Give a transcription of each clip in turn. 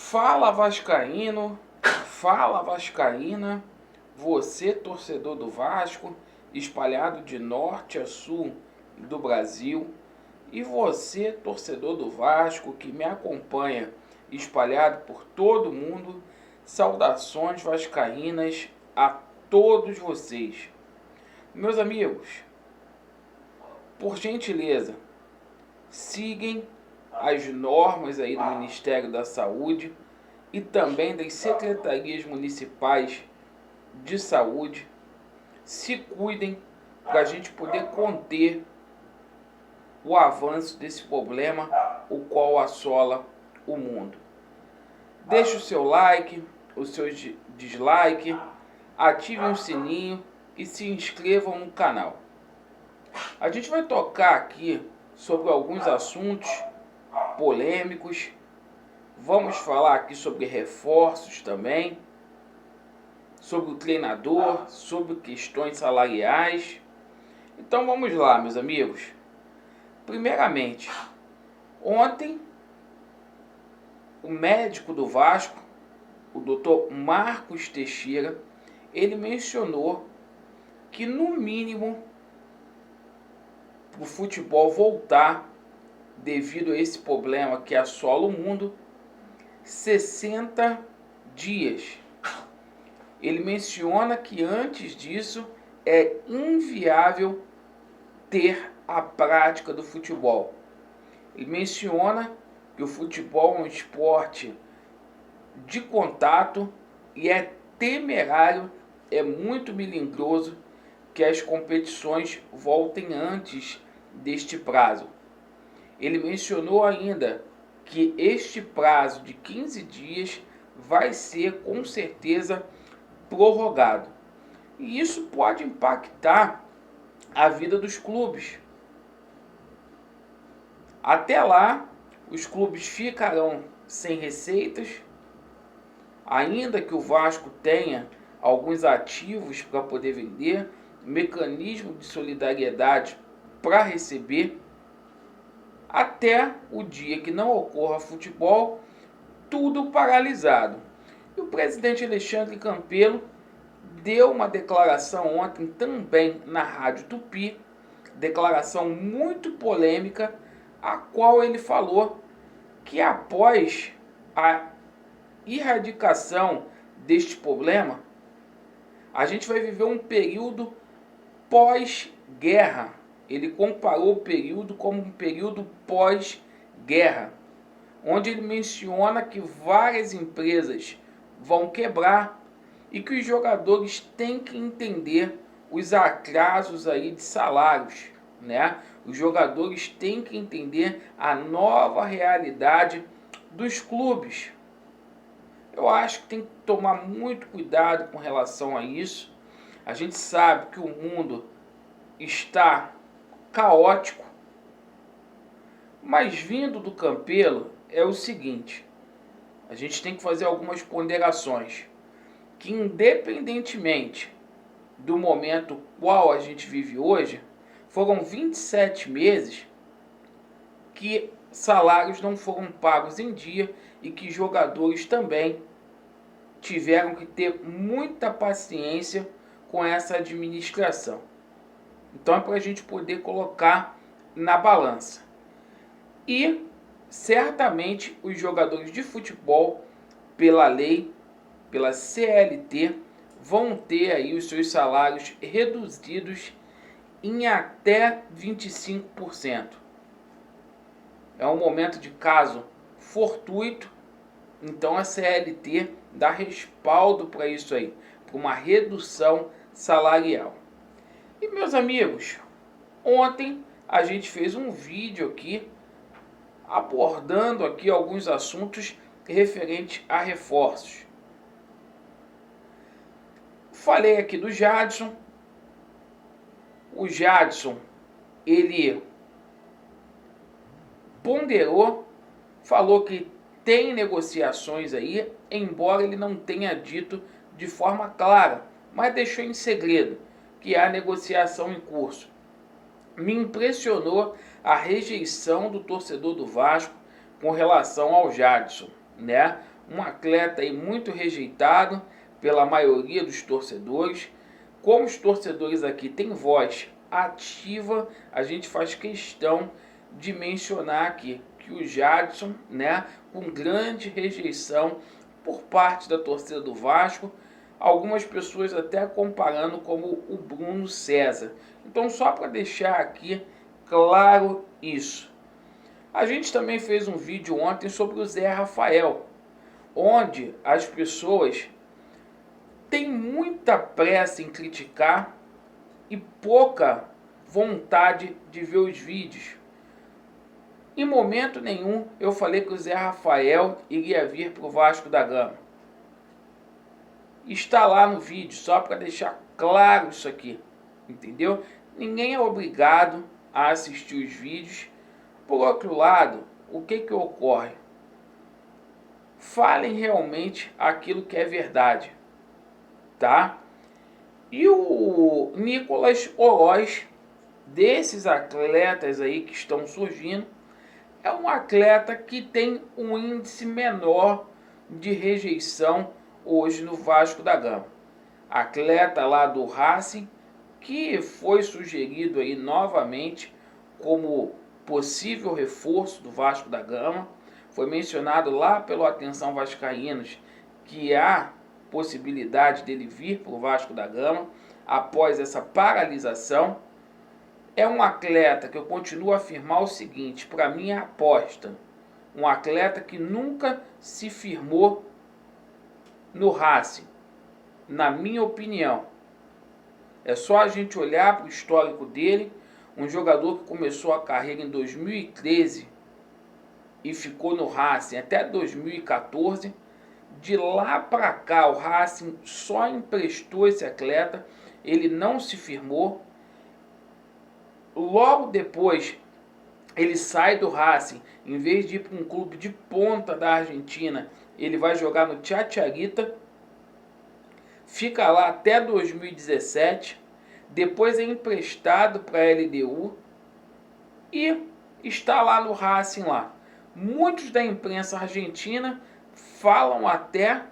Fala vascaíno, fala vascaína, você torcedor do Vasco, espalhado de norte a sul do Brasil, e você torcedor do Vasco que me acompanha, espalhado por todo o mundo, saudações vascaínas a todos vocês. Meus amigos, por gentileza, sigam as normas aí do Ministério da Saúde e também das secretarias municipais de saúde. Se cuidem para a gente poder conter o avanço desse problema, o qual assola o mundo. Deixe o seu like, o seu dislike, ativem o sininho e se inscrevam no canal. A gente vai tocar aqui sobre alguns assuntos polêmicos. Vamos falar aqui sobre reforços também, sobre o treinador, sobre questões salariais. Então vamos lá, meus amigos. Primeiramente, ontem o médico do Vasco, o Dr. Marcos Teixeira, ele mencionou que no mínimo o futebol voltar devido a esse problema que assola o mundo, 60 dias. Ele menciona que antes disso é inviável ter a prática do futebol. Ele menciona que o futebol é um esporte de contato e é temerário, é muito melindroso que as competições voltem antes deste prazo. Ele mencionou ainda que este prazo de 15 dias vai ser com certeza prorrogado. E isso pode impactar a vida dos clubes. Até lá, os clubes ficarão sem receitas, ainda que o Vasco tenha alguns ativos para poder vender, mecanismo de solidariedade para receber, até o dia que não ocorra futebol, tudo paralisado. E o presidente Alexandre Campelo deu uma declaração ontem também na Rádio Tupi, declaração muito polêmica, a qual ele falou que após a erradicação deste problema, a gente vai viver um período pós-guerra. Ele comparou o período como um período pós-guerra, onde ele menciona que várias empresas vão quebrar e que os jogadores têm que entender os atrasos aí de salários, né? Os jogadores têm que entender a nova realidade dos clubes. Eu acho que tem que tomar muito cuidado com relação a isso. A gente sabe que o mundo está caótico, mas vindo do Campelo é o seguinte: a gente tem que fazer algumas ponderações, que independentemente do momento qual a gente vive hoje, foram 27 meses que salários não foram pagos em dia e que jogadores também tiveram que ter muita paciência com essa administração. Então é para a gente poder colocar na balança. E certamente os jogadores de futebol, pela lei, pela CLT, vão ter aí os seus salários reduzidos em até 25%. É um momento de caso fortuito, então a CLT dá respaldo para isso aí, para uma redução salarial. E meus amigos, ontem a gente fez um vídeo aqui abordando aqui alguns assuntos referentes a reforços. Falei aqui do Jadson. O Jadson, ele ponderou, falou que tem negociações aí, embora ele não tenha dito de forma clara, mas deixou em segredo que há negociação em curso. Me impressionou a rejeição do torcedor do Vasco com relação ao Jadson, né? um atleta aí muito rejeitado pela maioria dos torcedores. Como os torcedores aqui têm voz ativa, a gente faz questão de mencionar aqui que o Jadson, né, com grande rejeição por parte da torcida do Vasco, algumas pessoas até comparando como o Bruno César. Então, só para deixar aqui claro isso. A gente também fez um vídeo ontem sobre o Zé Rafael, onde as pessoas têm muita pressa em criticar e pouca vontade de ver os vídeos. Em momento nenhum eu falei que o Zé Rafael iria vir para o Vasco da Gama. Está lá no vídeo, só para deixar claro isso aqui, entendeu? Ninguém é obrigado a assistir os vídeos. Por outro lado, o que ocorre? Falem realmente aquilo que é verdade, tá? E o Nicolas Oroz, desses atletas aí que estão surgindo, é um atleta que tem um índice menor de rejeição hoje no Vasco da Gama. Atleta lá do Racing, que foi sugerido aí novamente como possível reforço do Vasco da Gama. Foi mencionado lá pelo Atenção Vascaínos que há possibilidade dele vir para o Vasco da Gama após essa paralisação. É um atleta que eu continuo a afirmar o seguinte, para mim é aposta. Um atleta que nunca se firmou no Racing, na minha opinião. É só a gente olhar para o histórico dele, um jogador que começou a carreira em 2013 e ficou no Racing até 2014. De lá para cá o Racing só emprestou esse atleta, ele não se firmou. Logo depois ele sai do Racing, em vez de ir para um clube de ponta da Argentina, ele vai jogar no Chacarita, fica lá até 2017, depois é emprestado para a LDU e está lá no Racing lá. Muitos da imprensa argentina falam até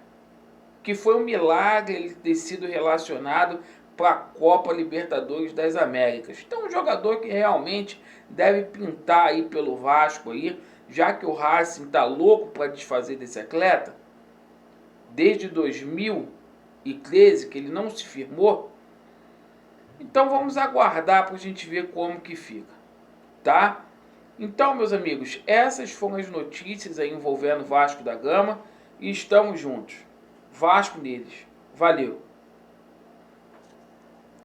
que foi um milagre ele ter sido relacionado para a Copa Libertadores das Américas. Então, um jogador que realmente deve pintar aí pelo Vasco aí, já que o Racing está louco para desfazer desse atleta. Desde 2013 que ele não se firmou. Então vamos aguardar para a gente ver como que fica, tá? Então, meus amigos, essas foram as notícias aí envolvendo o Vasco da Gama e estamos juntos. Vasco neles. Valeu!